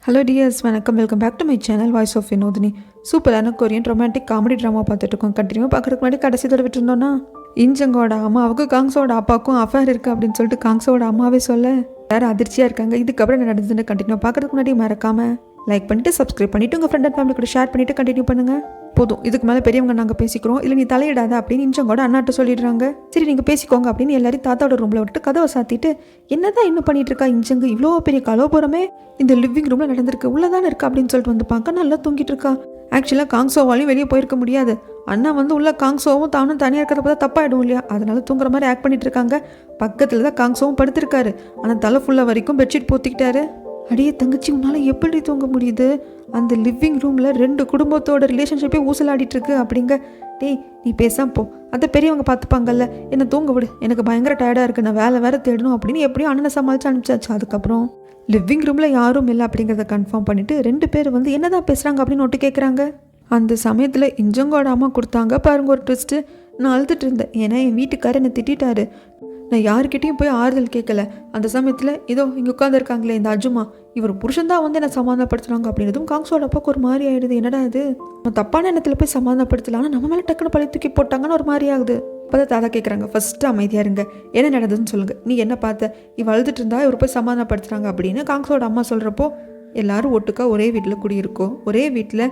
Hello dears, வணக்கம். Welcome back to my channel voice of Vinodhini. சூப்பரான Korean romantic comedy drama பார்த்துட்டு இருக்கோம். கண்டினியூவாக பார்க்குறதுக்கு முன்னாடி கடைசி தடவை விட்டுருந்தோன்னா, இன்ஜங்கோட அம்மாவுக்கு காங்ஸோட அப்பாவுக்கும் அஃபேர் இருக்குது அப்படின்னு சொல்லிட்டு காங்ஸோட அம்மாவே சொல்ல வேறு அதிர்ச்சியாக இருக்காங்க. இதுக்கப்புறம் என்ன நடந்ததுன்னு கண்டினியூ பார்க்குறதுக்கு முன்னாடி மறக்காமல் லைக் பண்ணிவிட்டு சப்ஸ்கிரைப் பண்ணிவிட்டு உங்கள் ஃப்ரெண்ட் அண்ட் ஃபேமிலி கூட ஷேர் பண்ணிவிட்டு கண்டினியூ பண்ணுங்கள். போதும், இதுக்கு மேலே பெரியவங்க நாங்கள் பேசிக்கிறோம், இல்லை நீ தலையிடாத அப்படின்னு இன்ஜங்கோட அண்ணாட்ட சொல்லிடுறாங்க. சரி நீங்கள் பேசிக்கோங்க அப்படின்னு எல்லாரும் தாத்தாவோட ரூமில் விட்டு கதவை சாத்திட்டு, என்னதான் இன்னும் பண்ணிட்டு இருக்கா இன்ஜங்கு, இவ்வளோ பெரிய கலோபுரமே இந்த லிவிங் ரூமில் நடந்திருக்கு, உள்ளதானே இருக்கா அப்படின்னு சொல்லிட்டு வந்து பார்க்க நல்லா தூங்கிட்டு இருக்கா. ஆக்சுவலாக காங்ஸோவாலையும் வெளியே போயிருக்க முடியாது. அண்ணா வந்து உள்ள காங்ஸோவும் தானும் தனியாக இருக்கிறத பார்த்தா தப்பாயிடும் இல்லையா, அதனால தூங்குற மாதிரி ஆக்ட் பண்ணிட்டு இருக்காங்க. பக்கத்தில் தான் காங்ஸோவும் படுத்திருக்காரு. ஆனால் தலை ஃபுல்லாக வரைக்கும் பெட்ஷீட் போத்திக்கிட்டாரு. அடியே தங்கச்சி, உன்னால் எப்படி தூங்க முடியுது? அந்த லிவிங் ரூமில் 2 குடும்பத்தோட ரிலேஷன்ஷிப்பே ஊசலாடிட்டு இருக்கு அப்படிங்க. டேய் நீ பேசாம போ, அதை பெரியவங்க பார்த்துப்பாங்கல்ல, என்னை தூங்க விடு, எனக்கு பயங்கர டயர்டாக இருக்குது, நான் வேலை தேடணும் அப்படின்னு எப்படியும் அண்ணனை சமாளித்து அனுப்பிச்சாச்சு. அதுக்கப்புறம் லிவிங் ரூமில் யாரும் இல்லை அப்படிங்கிறத கன்ஃபார்ம் பண்ணிவிட்டு 2 பேர் வந்து என்னதான் பேசுகிறாங்க அப்படின்னு ஒட்டு கேட்குறாங்க. அந்த சமயத்தில் இன்ஜங்கோட அம்மா கொடுத்தாங்க பாருங்க ஒரு ட்விஸ்ட்டு. நான் அழுதுட்டு இருந்தேன், ஏன்னா என் வீட்டுக்காரர் என்னை திட்டாரு. நான் யாருக்கிட்டையும் போய் ஆறுதல் கேட்கல. அந்த சமயத்தில் இதோ இங்கே உட்காந்துருக்காங்களே இந்த அஜுமா, இவர் புருஷன்தான் வந்து என்னை சமாதானப்படுத்துகிறாங்க அப்படின்றதும் காங்ஸோட அப்பாவுக்கு ஒரு மாதிரி ஆகிடுது. என்னடா இது, நம்ம தப்பான எண்ணத்தில் போய் சமாதானப்படுத்தலாம், ஆனால் நம்ம மேலே டக்குனு பழி தூக்கி போட்டாங்கன்னு ஒரு மாதிரி ஆகுது. அப்போ தான் தாத்தா கேட்குறாங்க, ஃபஸ்ட்டு அமைதியாக இருங்க, என்ன நடந்ததுன்னு சொல்லுங்கள், நீ என்ன பார்த்த, இவ அழுதுட்டு இருந்தா இவர் போய் சமாதானப்படுத்துகிறாங்க அப்படின்னு காங்ஸோட அம்மா சொல்கிறப்போ, எல்லாரும் ஒட்டுக்கா ஒரே வீட்டில் குடியிருக்கோம், ஒரே வீட்டில்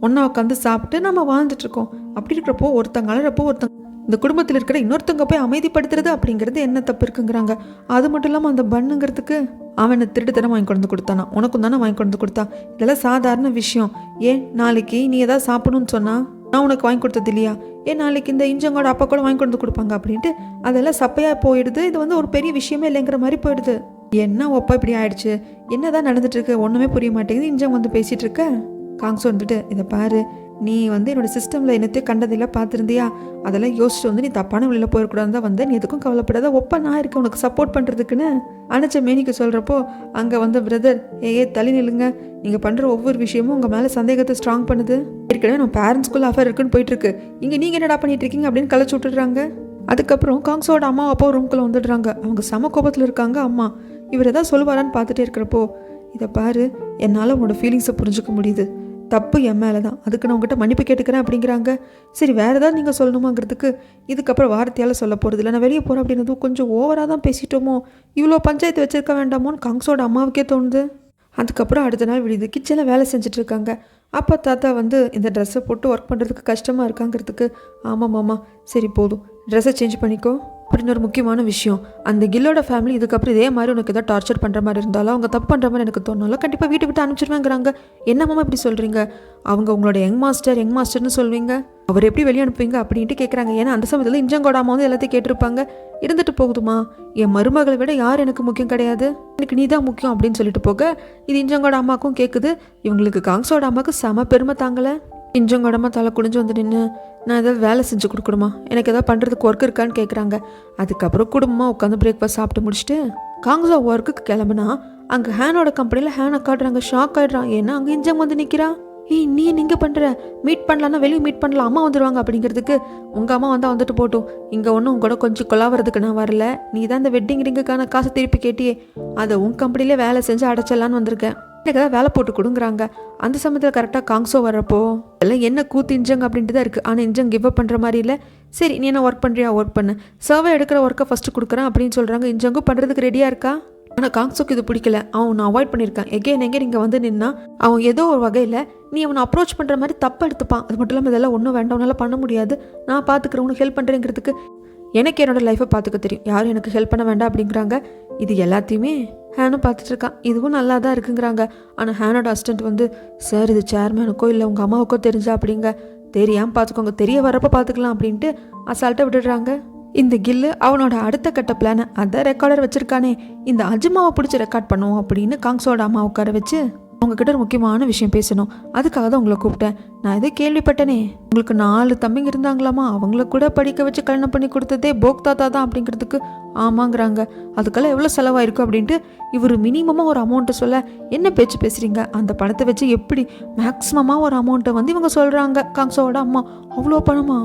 ஒன்றா உட்காந்து சாப்பிட்டு நம்ம வாழ்ந்துட்டுருக்கோம். அப்படி இருக்கிறப்போ ஒருத்தங்க அழறப்போ ஒருத்தங்க இந்த குடும்பத்தில் இருக்கிற இன்னொருத்தங்க போய் அமைதிப்படுத்துறது அப்படிங்கிறது என்ன தப்பு இருக்குங்கிறாங்க. அது மட்டும் இல்லாமல் அந்த பண்ணுங்கிறதுக்கு அவனை திருட்டுத்தனம் வாங்கி கொண்டு கொடுத்தானா, உனக்கும் தானே வாங்கி கொண்டு கொடுத்தா, இதெல்லாம் சாதாரண விஷயம். ஏன் நாளைக்கு நீ எதாவது சாப்பிடணும்னு சொன்னால் நான் உனக்கு வாங்கி கொடுத்தது இல்லையா, ஏன் நாளைக்கு இந்த இன்ஜங்கோட அப்பா கூட வாங்கி கொண்டு கொடுப்பாங்க அப்படின்ட்டு அதெல்லாம் சப்பையாக போயிடுது. இது வந்து ஒரு பெரிய விஷயமே இல்லைங்கிற மாதிரி போயிடுது. என்ன ஒப்பா இப்படி ஆயிடுச்சு, என்னதான் நடந்துட்டு இருக்கு, ஒன்றுமே புரிய மாட்டேங்குது. இன்ஜங் வந்து பேசிகிட்டு இருக்க காங்ஸோ வந்துட்டு, இதை பாரு, நீ வந்து என்னோடய சிஸ்டமில் என்னத்தையும் கண்டதெல்லாம் பார்த்துருந்தியா, அதெல்லாம் யோசிச்சுட்டு வந்து நீ தப்பான வழியில் போயிடக்கூடாது தான் வந்து, நீ எதுக்கும் கவலைப்படாத, ஒப்ப நான் இருக்கேன் உனக்கு சப்போர்ட் பண்ணுறதுக்குன்னு அணைச்ச மேனிக்கு சொல்கிறப்போ அங்கே வந்து பிரதர் தள்ளி நில்லுங்க, நீங்கள் பண்ணுற ஒவ்வொரு விஷயமும் உங்கள் மேலே சந்தேகத்தை ஸ்ட்ராங் பண்ணுது. ஏற்கனவே நம்ம பேரண்ட்ஸ்குள்ளே அஃபேர் இருக்குன்னு போயிட்டுருக்கு, இங்கே நீங்கள் என்னடா பண்ணிட்டு இருக்கீங்க அப்படின்னு கலைச்சி விட்டுடுறாங்க. அதுக்கப்புறம் காங்ஸோட அம்மா அப்பா ரூம்குள்ளே வந்துடுறாங்க. அவங்க சம கோபத்தில் இருக்காங்க. அம்மா இவர் எதாவது சொல்லுவாரான்னு பார்த்துட்டே இருக்கிறப்போ, இதை பாரு, என்னால் உன்னோட ஃபீலிங்ஸை புரிஞ்சுக்க முடியுது, தப்பு என் மேலே தான், அதுக்கு நான் உங்ககிட்ட மன்னிப்பு கேட்டுக்கிறேன் அப்படிங்கிறாங்க. சரி வேறு ஏதாவது நீங்கள் சொல்லணுமாங்கிறதுக்கு இதுக்கப்புறம் வார்த்தையால் சொல்ல போகிறது இல்லை, நான் வெளியே போகிறேன் அப்படின்னதும் கொஞ்சம் ஓவராக தான் பேசிட்டோமோ, இவ்வளோ பஞ்சாயத்து வச்சுருக்க வேண்டாமோன்னு காங்ஸோட அம்மாவுக்கே தோணுது. அதுக்கப்புறம் அடுத்த நாள் விடுது, கிச்சனில் வேலை செஞ்சுட்ருக்காங்க. அப்போ தாத்தா வந்து இந்த ட்ரெஸ்ஸை போட்டு ஒர்க் பண்ணுறதுக்கு கஷ்டமாக இருக்காங்கிறதுக்கு, ஆமாம் மாமா சரி போதும், ட்ரெஸ்ஸை சேஞ்ச் பண்ணிக்கோ அப்படின்னு ஒரு முக்கியமான விஷயம். அந்த கில்லோட ஃபேமிலி இதுக்கப்புறம் இதே மாதிரி உனக்கு எதாவது டார்ச்சர் பண்ணுற மாதிரி இருந்தாலும், அவங்க தப்பு பண்ணுற மாதிரி எனக்கு தோணாலும் கண்டிப்பாக வீட்டை விட்டு அனுப்பிச்சிருவேங்கிறாங்க. என்ன மாமா இப்படி சொல்கிறீங்க, அவங்க உங்களோட யங் மாஸ்டர்னு சொல்வீங்க, அவர் எப்படி வெளியே அனுப்புவீங்க அப்படின்ட்டு கேட்குறாங்க. ஏன்னா அந்த சமயத்தில் இன்ஜங்கோட அம்மா வந்து எல்லாத்தையும் கேட்டிருப்பாங்க. இருந்துட்டு போகுதுமா, என் மருமகளை விட யார் எனக்கு முக்கியம் கிடையாது, எனக்கு நீ தான் முக்கியம் அப்படின்னு சொல்லிட்டு போக, இது இன்ஜங்கோட அம்மாவுக்கும் கேட்குது. இவங்களுக்கு காங்ஸோட அம்மாவுக்கு செம பெருமை தாங்கலை. இன்ஜங்கோட அம்மா தலை குடிஞ்சு வந்து நின்று, நான் ஏதாவது வேலை செஞ்சு கொடுக்கணுமா, எனக்கு எதாவது பண்ணுறதுக்கு ஒர்க் இருக்கான்னு கேட்குறாங்க. அதுக்கப்புறம் குடும்பமாக உட்காந்து பிரேக்ஃபாஸ்ட் சாப்பிட்டு முடிச்சுட்டு காங்ஸோ ஒர்க்குக்கு கிளம்புனா அங்கே ஹேனோட கம்பெனியில் ஹேனை காட்டுறாங்க. ஷாக் ஆகிடுறான். ஏன்னா அங்கே இன்ஜங் வந்து நிற்கிறான். நீ நீங்கள் பண்ணுற, மீட் பண்ணலான்னா வெளியே மீட் பண்ணலாம், அம்மா வந்துடுவாங்க அப்படிங்கிறதுக்கு, உங்கள் அம்மா வந்தால் வந்துட்டு போட்டும், இங்கே ஒன்றும் உங்களோட கொஞ்சம் கொலாவறதுக்கு நான் வரல, நீ தான் இந்த வெட்டிங் ரிங்குக்கான காசை திருப்பி கேட்டியே, அதை உன் கம்பெனிலே வேலை செஞ்சு அடைச்சிடலான்னு வந்திருக்கேன், எனக்கு ஏதாவது வேலை போட்டு கொடுங்குறாங்க. அந்த சமயத்தில் கரெக்டாக காங்ஸோ வரப்போ எல்லாம் என்ன கூத்து இன்ஜங் அப்படின்ட்டு தான் இருக்குது. ஆனால் இன்ஜங் கிவ் அப் பண்ணுற மாதிரி இல்லை. சரி நீ என்ன ஒர்க் பண்ணுறியா, ஒர்க் பண்ணு, சர்வே எடுக்கிற ஒர்க்கை ஃபஸ்ட்டு கொடுக்குறேன் அப்படின்னு சொல்கிறாங்க. இன்ஜங்கும் பண்ணுறதுக்கு ரெடியாக இருக்கா. ஆனால் காங்ஸோக்கு இது பிடிக்கல. அவன் நான் அவாய்ட் பண்ணியிருக்கான். எங்கே இங்கே வந்து நின்னா அவன் ஏதோ ஒரு வகையில் நீ அவனை அப்ரோச் பண்ணுற மாதிரி தப்பு எடுத்துப்பான். அது மட்டும் இல்லாமல் இதெல்லாம் ஒன்றும் வேண்டாம், உன்னால் பண்ண முடியாது, நான் பார்த்துக்கிறேன், உனக்கு ஹெல்ப் பண்ணுறேங்கிறதுக்கு, எனக்கு என்னோடய லைஃப்பை பார்த்துக்க தெரியும், யாரும் எனக்கு ஹெல்ப் பண்ண வேண்டாம் அப்படிங்கிறாங்க. இது எல்லாத்தையுமே ஹேனும் பார்த்துட்டு இருக்கான். இதுவும் நல்லா தான் இருக்குங்கிறாங்க. ஆனால் ஹேனோட அசிஸ்டன்ட் வந்து, சார் இது சேர்மேனுக்கோ இல்லை உங்கள் அம்மாவுக்கோ தெரிஞ்சா அப்படிங்க, தெரியாமல் பார்த்துக்கோங்க, தெரிய வரப்போ பார்த்துக்கலாம் அப்படின்ட்டு அசால்ட்டாக விட்டுடுறாங்க. இந்த கில்லு அவனோட அடுத்த கட்ட பிளானை, அதை ரெக்கார்டர் வச்சுருக்கானே, இந்த அஜுமாவை பிடிச்சி ரெக்கார்ட் பண்ணுவோம் அப்படின்னு காங்ஸோட அம்மா உட்கார வச்சு, அவங்கக்கிட்ட ஒரு முக்கியமான விஷயம் பேசணும், அதுக்காக தான் உங்களை கூப்பிட்டேன், நான் எதோ கேள்விப்பட்டேனே, உங்களுக்கு 4 தம்பிங்க இருந்தாங்களாமா, அவங்கள கூட படிக்க வச்சு கல்யாணம் பண்ணி கொடுத்ததே போக் தாத்தா தான் அப்படிங்கிறதுக்கு, ஆமாங்கிறாங்க, அதுக்கெல்லாம் எவ்வளோ செலவாயிருக்கும் அப்படின்ட்டு இவர் மினிமமாக ஒரு அமௌண்ட்டை சொல்ல, என்ன பேச்சு பேசுகிறீங்க, அந்த பணத்தை வச்சு எப்படி மேக்ஸிமமாக ஒரு அமௌண்ட்டை வந்து இவங்க சொல்கிறாங்க. காங்ஸோட அம்மா, அவ்வளோ பணமா,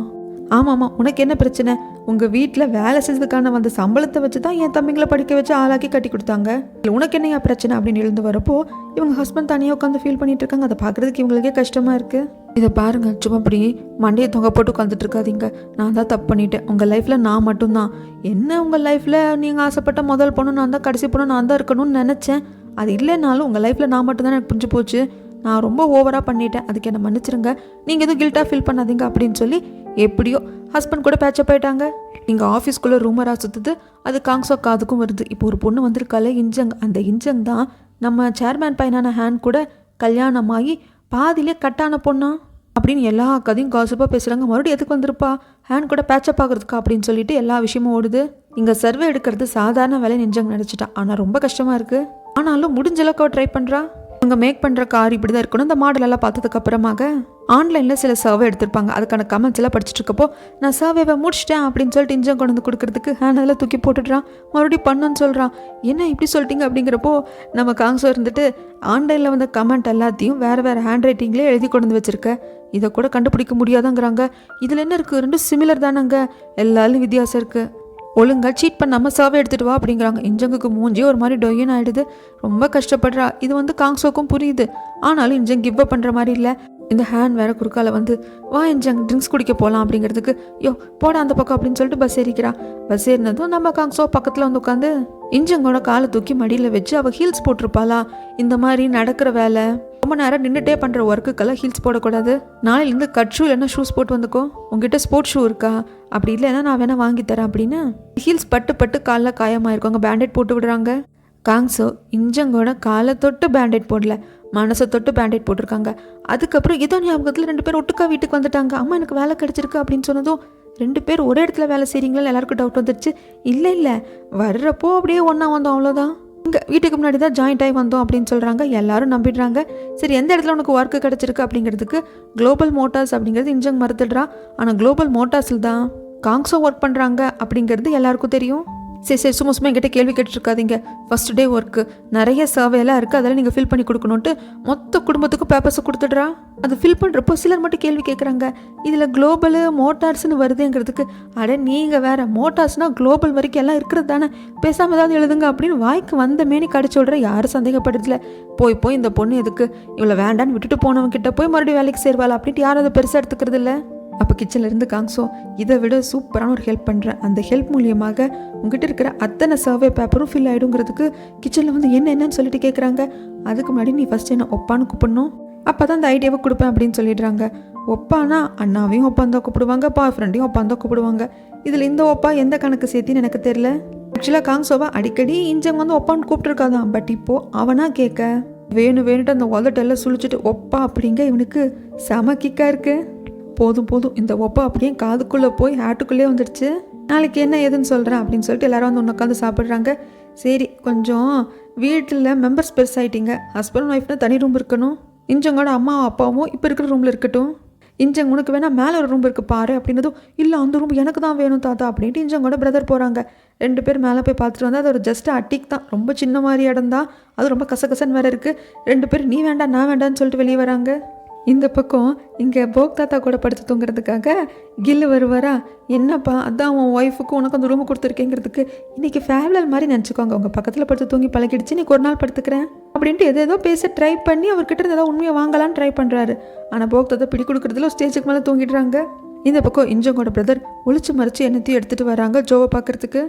ஆமாம்மா உனக்கு என்ன பிரச்சனை, உங்கள் வீட்டில் வேலை செஞ்சதுக்கான வந்த சம்பளத்தை வச்சு தான் என் தம்பிங்களை படிக்க வச்சு ஆளாக்கி கட்டி கொடுத்தாங்க. இல்லை உனக்கு என்னையா பிரச்சனை அப்படின்னு எழுந்து வரப்போ இவங்க ஹஸ்பண்ட் தனியாக உட்காந்து ஃபீல் பண்ணிட்டு இருக்காங்க. அதை பார்க்குறதுக்கு இவங்களுக்கே கஷ்டமாக இருக்குது. இதை பாருங்கள், சும்மா இப்படி மண்டையை தொங்க போட்டு உட்காந்துட்டு இருக்காதீங்க. நான் தான் தப்பு பண்ணிட்டேன். உங்கள் லைஃப்பில் நான் மட்டும்தான் என்ன உங்கள் லைஃப்பில் நீங்கள் ஆசைப்பட்ட முதல் பொண்ணு நான் தான், கடைசி பொண்ணு நான் தான் இருக்கணும்னு நினச்சேன். அது இல்லைனாலும் உங்கள் லைஃப்பில் நான் மட்டும்தான் எனக்கு புரிஞ்சு போச்சு. நான் ரொம்ப ஓவராக பண்ணிட்டேன், அதுக்கு என்னை மன்னிச்சிருங்க. நீங்கள் எதுவும் கில்ட்டாக ஃபீல் பண்ணாதீங்க அப்படின்னு சொல்லி எப்படியோ ஹஸ்பண்ட் கூட பேச்சப் ஆயிட்டாங்க. இங்கே ஆஃபீஸ்க்குள்ளே ரூமராக சுற்றுது. அது காங்ஸோ காதுக்கும் வருது. இப்போ ஒரு பொண்ணு வந்திருக்கால இன்ஜங், அந்த இன்ஜங் தான் நம்ம சேர்மேன் பையனான ஹேன் கூட கல்யாணமாகி பாதியிலே கட்டான பொண்ணா அப்படின்னு எல்லா கதையும் காசுப்பாக பேசுகிறாங்க. மறுபடியும் எதுக்கு வந்திருப்பா, ஹேன் கூட பேச்சப் ஆகுறதுக்கா அப்படின்னு சொல்லிட்டு எல்லா விஷயமும் ஓடுது. இங்கே சர்வே எடுக்கிறது சாதாரண வேலை இன்ஜங் நினச்சிட்டா. ஆனால் ரொம்ப கஷ்டமாக இருக்குது. ஆனாலும் முடிஞ்ச அளவுக்கு அவள் ட்ரை பண்ணுறா. அவங்க மேக் பண்ணுற கார் இப்படி தான் இருக்கணும். இந்த மாடலெல்லாம் பார்த்ததுக்கு அப்புறமாக ஆன்லைனில் சில சர்வே எடுத்திருப்பாங்க. அதுக்கான கமெண்ட்ஸ் எல்லாம் படிச்சுட்டு இருக்கப்போ நான் சர்வேவை முடிச்சிட்டேன் அப்படின்னு சொல்லிட்டு இன்ஜன் கொண்டு வந்து கொடுக்கறதுக்கு ஹேண்ட் அதெல்லாம் தூக்கி போட்டுடுறான். மறுபடியும் பண்ணுன்னு சொல்கிறான். என்ன இப்படி சொல்லிட்டீங்க அப்படிங்கிறப்போ நம்ம காங்ஸோ இருந்துட்டு ஆன்லைனில் வந்த கமெண்ட் எல்லாத்தையும் வேறு வேறு ஹேண்ட் ரைட்டிங்லேயே எழுதி கொண்டு வந்து வச்சுருக்க, இதை கூட கண்டுபிடிக்க முடியாதாங்கிறாங்க. இதில் என்ன இருக்குது, ரெண்டும் சிமிலர் தானங்க, எல்லாரும் வித்தியாசம் இருக்குது. ஒழுங்கா சீட் பண்ணாமல் சர்வே எடுத்துகிட்டு வா அப்படிங்கிறாங்க. இன்ஜங்குக்கு மூஞ்சி ஒரு மாதிரி டொயின் ஆகிடுது. ரொம்ப கஷ்டப்படுறா. இது வந்து காங்ஸோக்கும் புரியுது. ஆனாலும் இன்ஜங் கிவ் அப் பண்ணுற மாதிரி இல்லை. இந்த ஹேண்ட் வேற குறுக்கால வந்து வா இன்ஜங் ட்ரிங்க்ஸ் குடிக்க போகலாம் அப்படிங்கிறதுக்கு போட அந்த பக்கம் அப்படின்னு சொல்லிட்டு பஸ் ஏறிக்கிறா. பஸ் ஏறினதும் நம்ம காங்ஸோ பக்கத்தில் வந்து உட்காந்து இன்ஜங்கோட காலை தூக்கி மடியில் வச்சு அவள் ஹீல்ஸ் போட்டிருப்பாளா. இந்த மாதிரி நடக்கிற வேலை ரொம்ப நேரம் நின்றுட்டே பண்ணுற ஒர்க்குக்கெல்லாம் ஹீல்ஸ் போடக்கூடாது. நாளையிலேருந்து கட் ஷூ இல்லைன்னா ஷூஸ் போட்டு வந்துக்கோ. உங்ககிட்ட ஸ்போர்ட்ஸ் ஷூ இருக்கா, அப்படி இல்லைன்னா நான் வேணா வாங்கி தரேன் அப்படின்னு ஹீல்ஸ் பட்டு காலில் காயமாயிருக்கோங்க. பேண்டேட் போட்டு விடுறாங்க. காங்ஸோ இன்ஜங்கோட காலை தொட்டு பேண்டேட் போடல, மனசை தொட்டு பேண்டேட் போட்டிருக்காங்க. அதுக்கப்புறம் ஏதோ ஞாபகத்தில் 2 பேர் ஒட்டுக்கா வீட்டுக்கு வந்துட்டாங்க. அம்மா எனக்கு வேலை கிடச்சிருக்கு அப்படின்னு சொன்னதும் 2 பேர் ஒரே இடத்துல வேலை செய்கிறீங்களா எல்லாருக்கும் டவுட் வந்துடுச்சு. இல்லை வர்றப்போ அப்படியே ஒன்றா வந்தோம், அவ்வளோதான். இங்கே வீட்டுக்கு முன்னாடி தான் ஜாயிண்ட் ஆகி வந்தோம் அப்படின்னு சொல்கிறாங்க. எல்லாரும் நம்பிடுறாங்க. சரி, எந்த இடத்துல உனக்கு ஒர்க்கு கிடச்சிருக்கு அப்படிங்கிறதுக்கு குளோபல் மோட்டார்ஸ் அப்படிங்கிறது இன்ஜங் மறுத்துடுறா. ஆனால் குளோபல் மோட்டார்ஸில் தான் காங்ஸோ ஒர்க் பண்ணுறாங்க அப்படிங்கிறது எல்லாருக்கும் தெரியும். சரி சும்மா என்கிட்ட கேள்வி கேட்டுருக்காதீங்க. ஃபர்ஸ்ட் டே ஒர்க்கு நிறைய சர்வேலாம் இருக்குது, அதெல்லாம் நீங்கள் ஃபில் பண்ணி கொடுக்கணுன்ட்டு மொத்த குடும்பத்துக்கும் பேப்பர்ஸை கொடுத்துட்றா. அது ஃபில் பண்ணுறப்போ சிலர் மட்டும் கேள்வி கேட்குறாங்க. இதில் குளோபலு மோட்டார்ஸ்னு வருதுங்கிறதுக்கு நீங்கள் வேறு மோட்டார்ஸ்னால் குளோபல் வரைக்கும் எல்லாம் இருக்கிறது தானே, பேசாமல் ஏதாவது எழுதுங்க அப்படின்னு வாய்க்கு வந்த மேனி கடிச்சு விட்ற. யாரும் சந்தேகப்படுறதில்ல. போய் இந்த பொண்ணு எதுக்கு இவ்வளோ வேண்டான்னு விட்டுட்டு போனவங்க கிட்ட போய் மறுபடியும் வேலைக்கு சேருவாள் அப்படின்ட்டு யாரும் அதை பெருசாக எடுத்துக்கிறது இல்லை. அப்போ கிச்சன்லேருந்து காங்ஸோ இதை விட சூப்பரான ஒரு ஹெல்ப் பண்ணுறேன், அந்த ஹெல்ப் மூலியமாக உங்ககிட்ட இருக்கிற அத்தனை சர்வே பேப்பரும் ஃபில் ஆகிடுங்கிறதுக்கு கிச்சனில் வந்து என்னன்னு சொல்லிட்டு கேட்குறாங்க. அதுக்கு முன்னாடி நீ ஃபஸ்ட்டு என்ன ஒப்பான்னு கூப்பிடணும், அப்போ தான் அந்த ஐடியாவை கொடுப்பேன் அப்படின்னு சொல்லிடுறாங்க. ஒப்பானா அண்ணாவையும் ஒப்பாந்தான் கூப்பிடுவாங்க, பாய் ஃப்ரெண்டையும் ஒப்பாந்தான் கூப்பிடுவாங்க. இதில் இந்த ஒப்பா எந்த கணக்கு சேர்த்தின்னு எனக்கு தெரியல. ஆக்சுவலாக காங்ஸோவா அடிக்கடி இன்ஜங் வந்து ஒப்பான்னு கூப்பிட்டுருக்காதான். பட் இப்போது அவனா கேட்க வேணுட்டு அந்த உதட்டெல்லாம் சுழிச்சிட்டு ஒப்பா அப்படிங்க இவனுக்கு செம கிக்கா இருக்கு. போதும் இந்த ஒப்பா அப்படியே காதுக்குள்ளே போய் ஹேட்டுக்குள்ளே வந்துடுச்சு. நாளைக்கு என்ன ஏதுன்னு சொல்கிறேன் அப்படின்னு சொல்லிட்டு எல்லாரும் வந்து ஒன்று உட்காந்து சாப்பிட்றாங்க. சரி, கொஞ்சம் வீட்டில் மெம்பர்ஸ் பெருசாகிட்டீங்க. ஹஸ்பண்ட் ஒய்ஃப்னா தனி ரூம் இருக்கணும். இன்ஜங்கோட அம்மா அப்பாவும் இப்போ இருக்கிற ரூமில் இருக்கட்டும். இன்ஜங் உனக்கு வேணால் மேலே ஒரு ரூம் இருக்குது பாரு அப்படின்னதும் இல்லை அந்த ரூம் எனக்கு தான் வேணும் தாத்தா அப்படின்ட்டு இன்ஜங்கோட பிரதர் போகிறாங்க. 2 பேர் மேலே போய் பார்த்துட்டு வந்தால் அது ஒரு ஜஸ்ட் அட்டிக் தான், ரொம்ப சின்ன மாதிரி இடம் தான், அது ரொம்ப கசகசன்னு வேறு இருக்குது. 2 பேர் நீ வேண்டாம் நான் வேண்டான்னு சொல்லிட்டு வெளியே வராங்க. இந்த பக்கம் இங்கே போக் தாத்தா கூட படுத்து தூங்குறதுக்காக கில்லு வருவாரா. என்னப்பா அதான் உன் ஒய்ஃபுக்கும் உனக்கு அந்த ரூமு கொடுத்துருக்கேங்கிறதுக்கு இன்றைக்கி ஃபேவலல் மாதிரி நினச்சிக்கோங்க, உங்கள் பக்கத்தில் படுத்து தூங்கி பழகிடுச்சு, இன்றைக்கி ஒரு நாள் படுத்துக்கிறேன் அப்படின்ட்டு ஏதோ பேச ட்ரை பண்ணி அவர்கிட்ட ஏதோ உண்மையை வாங்கலான்னு ட்ரை பண்ணுறாரு. ஆனால் போக் தாத்தா பிடி கொடுக்குறதுல ஒரு ஸ்டேஜுக்கு மேலே தூங்கிடுறாங்க. இந்த பக்கம் இன்ஜங்கோட பிரதர் ஒளிச்சு மறைச்சு என்னத்தையும் எடுத்துகிட்டு வராங்க ஜோவை பார்க்குறதுக்கு.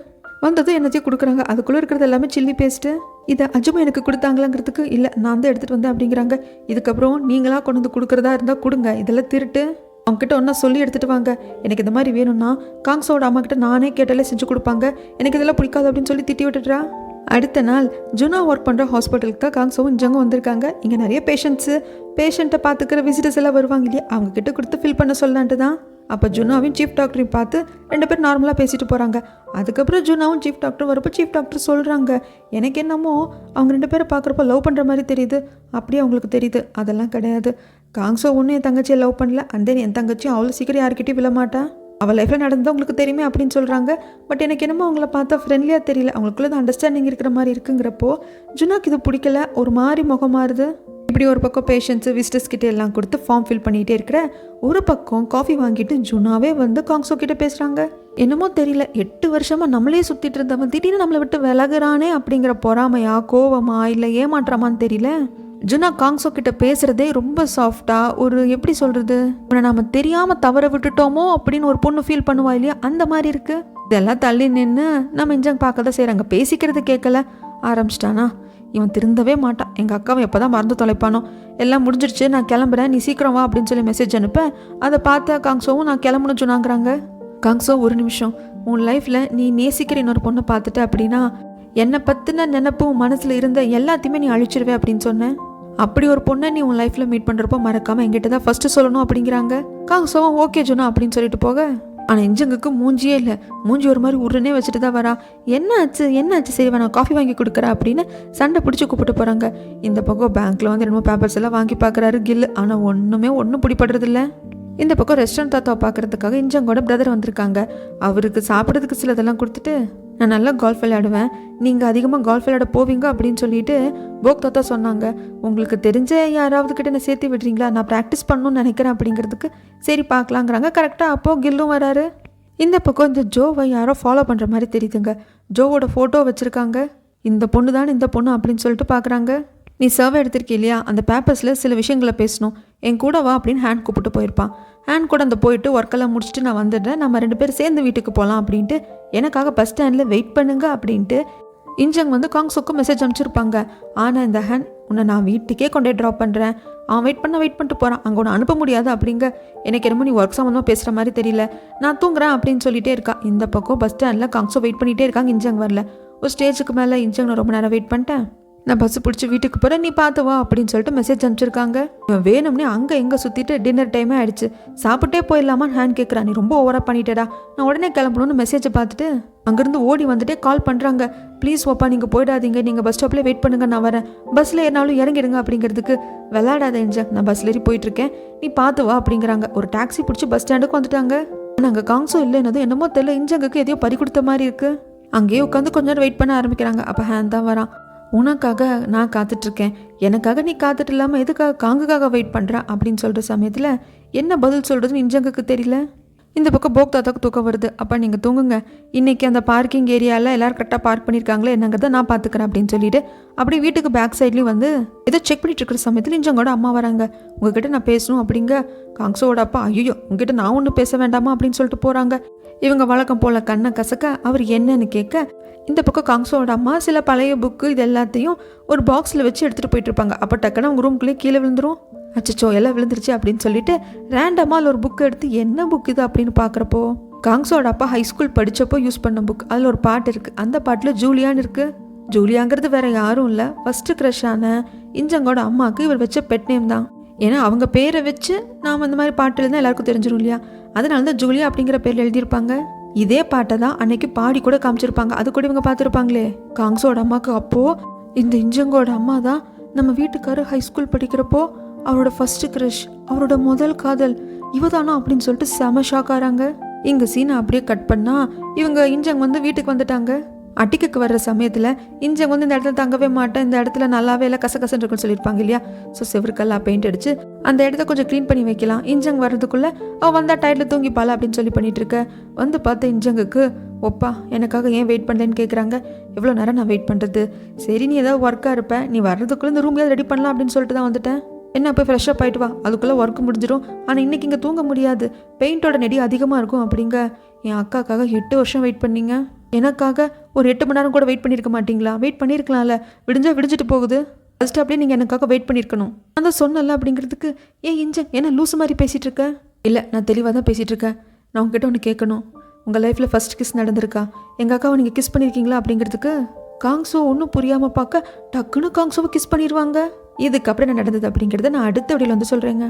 வந்ததும் என்னத்தையும் கொடுக்குறாங்க. அதுக்குள்ளே இருக்கிறது எல்லாமே சில்லி பேஸ்ட்டு. இதை அஜுமா எனக்கு கொடுத்தாங்களாங்கிறதுக்கு இல்லை நான் தான் எடுத்துகிட்டு வந்தேன் அப்படிங்கிறாங்க. இதுக்கப்புறம் நீங்களாக கொண்டு வந்து கொடுக்குறதா இருந்தால் கொடுங்க, இதெல்லாம் திருட்டு. அவங்ககிட்ட ஒன்றா சொல்லி எடுத்துகிட்டு வாங்க. எனக்கு இந்த மாதிரி வேணும்னா காங்ஸோட அம்மா கிட்ட நானே கேட்டாலே செஞ்சு கொடுப்பாங்க, எனக்கு இதெல்லாம் பிடிக்காது அப்படின்னு சொல்லி திட்டி விட்டுட்றா. அடுத்த நாள் ஜுனா ஒர்க் பண்ணுற ஹாஸ்பிட்டலுக்கு தான் காங்ஸோவும் இன்ஜங்கும் வந்திருக்காங்க. இங்கே நிறைய பேஷண்ட்டை பார்த்துக்கிற விசிட்டர்ஸ் எல்லாம் வருவாங்க இல்லையா, அவங்கக்கிட்ட கொடுத்து ஃபில் பண்ண சொல்லலான்ட்டு தான். அப்போ ஜுனாவையும் சீஃப் டாக்டரையும் பார்த்து 2 பேர் நார்மலாக பேசிட்டு போகிறாங்க. அதுக்கப்புறம் ஜுனாவும் சீஃப் டாக்டர் வரப்போ சீஃப் டாக்டர் சொல்கிறாங்க, எனக்கு என்னமோ அவங்க 2 பேரை பார்க்குறப்ப லவ் பண்ணுற மாதிரி தெரியுது. அப்படியே அவங்களுக்கு தெரியுது. அதெல்லாம் கிடையாது. காங்ஸோ ஒன்றும் என் தங்கச்சியை லவ் பண்ணல, அந்த என் தங்கச்சியும் அவ்வளோ சீக்கிரம் யார்கிட்டையும் விழ மாட்டா. அவள் லைஃப்பில் நடந்தது உங்களுக்கு தெரியுமே அப்படின்னு சொல்கிறாங்க. பட் எனக்கு என்னமோ அவங்கள பார்த்தா ஃப்ரெண்ட்லியாக தெரியல, அவங்களுக்குள்ள தான் அண்டர்ஸ்டாண்டிங் இருக்கிற மாதிரி இருக்குங்கிறப்போ ஜுனாக்கு இது பிடிக்கல, ஒரு மாதிரி முகம் மாறுது. இப்படி ஒரு பக்கம் பேஷண்ட்ஸு விசிட்டர்ஸ் கிட்டே எல்லாம் கொடுத்து ஃபார்ம் ஃபில் பண்ணிகிட்டே இருக்கிற ஒரு பக்கம் காஃபி வாங்கிட்டு ஜுனாவே வந்து காங்ஸோ கிட்டே பேசுகிறாங்க. என்னமோ தெரியல 8 வருஷமாக நம்மளே சுற்றிட்டு இருந்தவன் திடீர்னு நம்மளை விட்டு விலகுறானே அப்படிங்கிற பொறாமையா கோவமா இல்லை ஏமாற்றமான்னு தெரியல. ஜுனா காங்ஸோ கிட்ட பேசுகிறதே ரொம்ப சாஃப்டாக, ஒரு எப்படி சொல்கிறது, உன்னை நம்ம தெரியாமல் தவற விட்டுட்டோமோ அப்படின்னு ஒரு பொண்ணு ஃபீல் பண்ணுவா இல்லையா, அந்த மாதிரி இருக்குது. இதெல்லாம் தள்ளி நின்று நம்ம இன்ஜங் பார்க்க தான் செய்கிறாங்க. பேசிக்கிறது கேட்கல ஆரம்பிச்சிட்டானா இவன் திருந்தவே மாட்டான். எங்கள் அக்காவை எப்போ தான் மறந்து தொலைப்பானோ. எல்லாம் முடிஞ்சிடுச்சு, நான் கிளம்புறேன், நீ சீக்கிரம் வா அப்படின்னு சொல்லி மெசேஜ் அனுப்ப அதை பார்த்த காங்ஸோவும் நான் கிளம்பணும் சொன்னாங்கிறாங்க. காங்ஸோ, ஒரு நிமிஷம், உன் லைஃப்பில் நீ நேசிக்கிற இன்னொரு பொண்ணை பார்த்துட்ட அப்படின்னா என்னை பற்றின நினப்பும் மனசில் இருந்த எல்லாத்தையுமே நீ அழிச்சிருவே அப்படின்னு சொன்னேன். அப்படி ஒரு பொண்ணை நீ உன் லைஃப்பில் மீட் பண்ணுறப்போ மறக்காமல் என்கிட்ட தான் ஃபஸ்ட்டு சொல்லணும் அப்படிங்கிறாங்க. காங்ஸோவும் ஓகே ஜுனா அப்படின்னு சொல்லிட்டு போக, ஆனால் இன்ஜங்குக்கு மூஞ்சியே இல்லை. மூஞ்சி ஒரு மாதிரி உருனே வச்சுட்டு தான் வரா. என்ன ஆச்சு சரி நான் காஃபி வாங்கி கொடுக்குறேன் அப்படின்னு சண்டை பிடிச்சி கூப்பிட்டு போகிறாங்க. இந்த பக்கம் பேங்க்கில் வந்து என்னமோ பேப்பர்ஸ் எல்லாம் வாங்கி பார்க்குறாரு கில். ஆனால் ஒன்றும் பிடிப்படுறதில்ல. இந்த பக்கம் ரெஸ்டாரண்ட் தாத்தாவை பார்க்குறதுக்காக இன்ஜங்கோட பிரதர் வந்திருக்காங்க. அவருக்கு சாப்பிட்றதுக்கு சிலதெல்லாம் கொடுத்துட்டு, நான் நல்லா கால்ஃப் விளையாடுவேன், நீங்கள் அதிகமாக கால்ஃப் விளையாட போவீங்க அப்படின்னு சொல்லிட்டு போக் தாத்தா சொன்னாங்க. உங்களுக்கு தெரிஞ்ச யாராவது கிட்ட என்ன சேர்த்து விடுறீங்களா, நான் ப்ராக்டிஸ் பண்ணணும்னு நினைக்கிறேன் அப்படிங்கிறதுக்கு சரி பார்க்கலாங்கிறாங்க. கரெக்டாக அப்போது கில்லும் வராரு. இந்த பக்கம் இந்த ஜோவை யாரோ ஃபாலோ பண்ணுற மாதிரி தெரியுதுங்க. ஜோவோட ஃபோட்டோ வச்சுருக்காங்க. இந்த பொண்ணு அப்படின்னு சொல்லிட்டு பார்க்குறாங்க. நீ சர்வே எடுத்திருக்க இல்லையா, அந்த பேப்பர்ஸில் சில விஷயங்களை பேசணும், என் கூட வா அப்படின்னு ஹேண்ட் கூப்பிட்டு போயிருப்பான். ஹேண்ட் கூட அந்த போயிட்டு ஒர்க்கெல்லாம் முடிச்சுட்டு நான் வந்துடுறேன், நம்ம 2 பேரும் சேர்ந்து வீட்டுக்கு போகலாம் அப்படின்ட்டு எனக்காக பஸ் ஸ்டாண்டில் வெயிட் பண்ணுங்க அப்படின்ட்டு இன்ஜங் வந்து காங்ஸோக்கு மெசேஜ் அனுப்பிச்சிருப்பாங்க. ஆனால் இந்த ஹேண்ட், உன்னை நான் வீட்டுக்கே கொண்டே ட்ராப் பண்ணுறேன், அவன் வெயிட் பண்ணிட்டு போகிறான், அங்கே ஒன்று அனுப்ப முடியாது அப்படிங்க. எனக்கு என்னமோ நீ ஒர்க் சம்மந்தமாக பேசுகிற மாதிரி தெரியல, நான் தூங்குறேன் அப்படின்னு சொல்லிட்டே இருக்கா. இந்த பக்கம் பஸ் ஸ்டாண்டில் காங்ஸோ வெயிட் பண்ணிகிட்டே இருக்காங்க. இன்ஜங் வரல. ஒரு ஸ்டேஜுக்கு மேலே இன்ஜங் நான் ரொம்ப நேரம் வெயிட் பண்ணிட்டேன், நான் பஸ்ஸு பிடிச்சி வீட்டுக்கு போகிறேன், நீ பார்த்து வா அப்படின்னு சொல்லிட்டு மெசேஜ் அனுப்பிச்சிருக்காங்க. இவன் வேணும்னே அங்கே எங்கே சுற்றிட்டு டின்னர் டைமே ஆயிடுச்சு, சாப்பிட்டே போயிடலாமான்னு ஹேண்ட் கேட்குறான். நீ ரொம்ப ஓவராக பண்ணிட்டேடா, நான் உடனே கிளம்பணும்னு மெசேஜை பார்த்துட்டு அங்கேருந்து ஓடி வந்துட்டே கால் பண்ணுறாங்க. ப்ளீஸ் ஓப்பா நீங்கள் போயிடாதீங்க, நீங்கள் பஸ் ஸ்டாப்பில் வெயிட் பண்ணுங்க, நான் வரேன், பஸ்ஸில் ஏறினாலும் இறங்கிடுங்க அப்படிங்கிறதுக்கு. விளையாடாத இன்ஜங், நான் பஸ்ஸில் ஏறி போயிட்டுருக்கேன், நீ பார்த்து வா அப்படிங்கிறாங்க. ஒரு டாக்ஸி பிடிச்சி பஸ் ஸ்டாண்டுக்கு வந்துட்டாங்க. நாங்கள் காங்ஸோ இல்லைன்னதும் என்னமோ தெரியல, இன்ஜங்குக்கு எதையோ பறி கொடுத்த மாதிரி இருக்குது. அங்கேயே உட்காந்து கொஞ்ச நேரம் வெயிட் பண்ண ஆரம்பிக்கிறாங்க. அப்போ ஹேண்ட் தான் வரான். உனக்காக நான் காத்துட்ருக்கேன், எனக்காக நீ காத்துட்டு இல்லாமல் எதுக்காக காங்குக்காக வெயிட் பண்ணுறேன் அப்படின்னு சொல்கிற சமயத்தில் என்ன பதில் சொல்கிறதுன்னு இன்ஜங்குக்கு தெரியல. இந்த பக்கம் போக் தாத்தாக்கு தூக்கம் வருது. அப்போ நீங்கள் தூங்குங்க, இன்றைக்கி அந்த பார்க்கிங் ஏரியாவில் எல்லோரும் கரெக்டாக பார்க் பண்ணியிருக்காங்களே என்னங்கிறத நான் பார்த்துக்கிறேன் அப்படின்னு சொல்லிட்டு அப்படியே வீட்டுக்கு பேக் சைட்லேயும் வந்து ஏதோ செக் பண்ணிட்டு இருக்கிற சமயத்தில் இன்ஜங்கோட அம்மா வராங்க. உங்ககிட்ட நான் பேசணும் அப்படிங்க. காங்ஸோட அப்பா, ஐயோ உங்ககிட்ட நான் ஒன்றும் பேச வேண்டாமா அப்படின்னு சொல்லிட்டு போகிறாங்க. இவங்க வழக்கம் போல் கண்ணை கசக்க அவர் என்னன்னு கேட்க, இந்த பக்கம் காங்ஸோட அம்மா சில பழைய புக்கு இது எல்லாத்தையும் ஒரு பாக்ஸில் வச்சு எடுத்துகிட்டு போயிட்டுருப்பாங்க. அப்போ டக்குன்னு அவங்க ரூம்குள்ளேயே கீழே விழுந்துரும். அச்சோ எல்லாம் விழுந்துருச்சு அப்படின்னு சொல்லிட்டு ரேண்டமாக ஒரு புக்கு எடுத்து என்ன புக் இது அப்படின்னு பார்க்குறப்போ காங்ஸோட அப்பா ஹைஸ்கூல் படித்தப்போ யூஸ் பண்ண புக். அதில் ஒரு பாட்டு இருக்குது. அந்த பாட்டில் ஜூலியான்னு இருக்குது. ஜூலியாங்கிறது வேற யாரும் இல்லை, ஃபஸ்ட்டு க்ரஷான இன்ஜங்கோட அம்மாவுக்கு இவர் வச்ச பெட் நேம் தான். ஏன்னா அவங்க பேரை வச்சு நாம் அந்த மாதிரி பாட்டு எழுதினா எல்லாருக்கும் தெரிஞ்சிடும் இல்லையா, அதனால தான் ஜூலியா அப்படிங்கிற பேரில் எழுதியிருப்பாங்க. இதே பாட்டை தான் அன்னைக்கு பாடி கூட காமிச்சிருப்பாங்க, அது கூட இவங்க பார்த்துருப்பாங்களே. காங்ஸோட அம்மாவுக்கு அப்போது இந்த இன்ஜங்கோட அம்மா தான் நம்ம வீட்டுக்காரர் ஹைஸ்கூல் படிக்கிறப்போ அவரோட ஃபர்ஸ்ட் க்ரஷ், அவரோட முதல் காதல் இவதானோ அப்படின்னு சொல்லிட்டு செம ஷாக் ஆகிறாங்க. இங்கே சீனை அப்படியே கட் பண்ணால் இவங்க இன்ஜங் வந்து வீட்டுக்கு வந்துட்டாங்க. அட்டிக்கு வர்ற சமயத்தில் இன்ஜங் வந்து இந்த இடத்துல தங்கவே மாட்டேன், இந்த இடத்துல நல்லாவே இல்லை கசகசன்னு இருக்குன்னு சொல்லியிருப்பாங்க இல்லையா. ஸோ செவருக்கெல்லாம் பெயிண்ட் அடிச்சு அந்த இடத்த கொஞ்சம் க்ளீன் பண்ணி வைக்கலாம். இன்ஜங் வர்றதுக்குள்ளே அவள் வந்தால் டயர்டில் தூங்கிப்பாளா அப்படின்னு சொல்லி பண்ணிட்டு இருக்க. வந்து பார்த்த இன்ஜங்குக்கு, ஒப்பா எனக்காக ஏன் வெயிட் பண்ணலன்னு கேட்குறாங்க. எவ்வளோ நேரம் நான் வெயிட் பண்ணுறது, சரி நீ ஏதாவது ஒர்க்காக இருப்பேன், நீ வர்றதுக்குள்ளே இந்த ரூம் ஏதாவது ரெடி பண்ணலாம் அப்படின்னு சொல்லிட்டு தான் வந்துட்டேன். என்ன போய் ஃப்ரெஷ்ஷாக போயிட்டு வா, அதுக்குள்ளே ஒர்க் முடிஞ்சிடும், ஆனால் இன்றைக்கி இங்கே தூங்க முடியாது, பெயிண்டோட நெடி அதிகமாக இருக்கும் அப்படிங்க. என் அக்காக்காக 8 வருஷம் வெயிட் பண்ணீங்க, எனக்காக ஒரு 8 மணி நேரம் கூட வெயிட் பண்ணியிருக்க மாட்டிங்களா? வெயிட் பண்ணியிருக்கலாம்ல, விடிஞ்சிட்டு போகுது, ஃபஸ்ட்டு அப்படியே நீங்கள் எனக்காக வெயிட் பண்ணியிருக்கணும். நான் தான் சொன்னல அப்படிங்கிறதுக்கு ஏன் இன்ஜங் என்ன லூசு மாதிரி பேசிகிட்டு இருக்க? இல்லை நான் தெளிவாக தான் பேசிகிட்டு இருக்கேன். நான் உங்ககிட்ட ஒன்று கேட்கணும், உங்கள் லைஃப்பில் ஃபஸ்ட் கிஸ் நடந்திருக்கா? எங்கள் அக்காவை நீங்கள் கிஸ் பண்ணியிருக்கீங்களா அப்படிங்கிறதுக்கு காங்ஸோ ஒன்றும் புரியாமல் பார்க்க டக்குன்னு காங்ஸோவை கிஸ் பண்ணிடுவாங்க. இதுக்கு அப்புறம் என்ன நடந்தது அப்படிங்கிறத நான் அடுத்த வீடியோவில் வந்து சொல்கிறேங்க.